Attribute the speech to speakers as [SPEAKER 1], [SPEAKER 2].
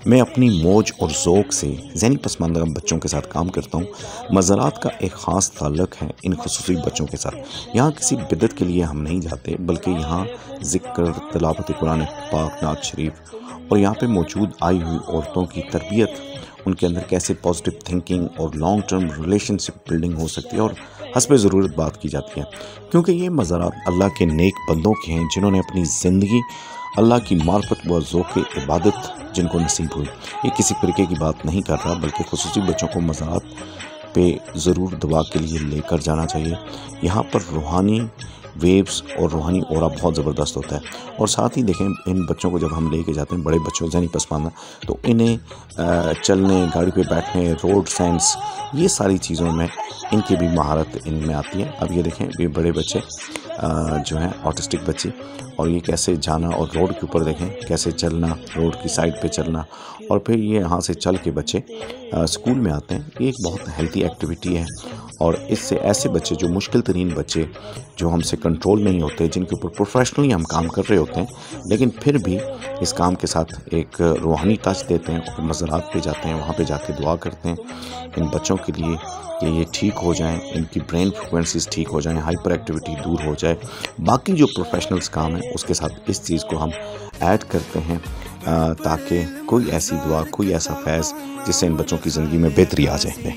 [SPEAKER 1] میں اپنی موج اور ذوق سے ذہنی پسماندہ بچوں کے ساتھ کام کرتا ہوں۔ مزارات کا ایک خاص تعلق ہے ان خصوصی بچوں کے ساتھ۔ یہاں کسی بدعت کے لیے ہم نہیں جاتے، بلکہ یہاں ذکر، تلاوت قرآن پاک، نعت شریف اور یہاں پہ موجود آئی ہوئی عورتوں کی تربیت، ان کے اندر کیسے پازیٹیو تھنکنگ اور لانگ ٹرم ریلیشن شپ بلڈنگ ہو سکتی ہے اور حسب ضرورت بات کی جاتی ہے، کیونکہ یہ مزارات اللہ کے نیک بندوں کے ہیں جنہوں نے اپنی زندگی اللہ کی معرفت و ذوق عبادت جن کو نصیب ہوئی۔ یہ کسی فرقے کی بات نہیں کر رہا، بلکہ خصوصی بچوں کو مزارات پہ ضرور دعا کے لیے لے کر جانا چاہیے۔ یہاں پر روحانی ویوز اور روحانی اورا بہت زبردست ہوتا ہے، اور ساتھ ہی دیکھیں ان بچوں کو جب ہم لے کے جاتے ہیں، بڑے بچوں ذہنی پسماندہ، تو انہیں چلنے، گاڑی پہ بیٹھنے، روڈ سینس، یہ ساری چیزوں میں ان کی بھی مہارت ان میں آتی ہے۔ اب یہ دیکھیں، یہ بڑے بچے جو ہیں آٹسٹک بچے، اور یہ کیسے جانا، اور روڈ کے اوپر دیکھیں کیسے چلنا، روڈ کی سائڈ پہ چلنا، اور پھر یہ یہاں سے چل کے بچے اسکول میں آتے ہیں۔ یہ ایک بہت ہیلتھی ایکٹیویٹی ہے، اور اس سے ایسے بچے جو مشکل ترین بچے جو ہم سے کنٹرول نہیں ہوتے، جن کے اوپر پروفیشنلی ہم کام کر رہے ہوتے ہیں، لیکن پھر بھی اس کام کے ساتھ ایک روحانی ٹچ دیتے ہیں، اور مزارات پہ جاتے ہیں، وہاں پہ جا کے دعا کرتے ہیں ان بچوں کے لیے کہ یہ ٹھیک ہو جائیں، ان کی برین فریکوینسیز ٹھیک ہو جائیں، ہائپر ایکٹیویٹی دور ہو جائے۔ باقی جو پروفیشنلز کام ہیں اس کے ساتھ اس چیز کو ہم ایڈ کرتے ہیں، تاکہ کوئی ایسی دعا، کوئی ایسا فیض جس سے ان بچوں کی زندگی میں بہتری آ جائے۔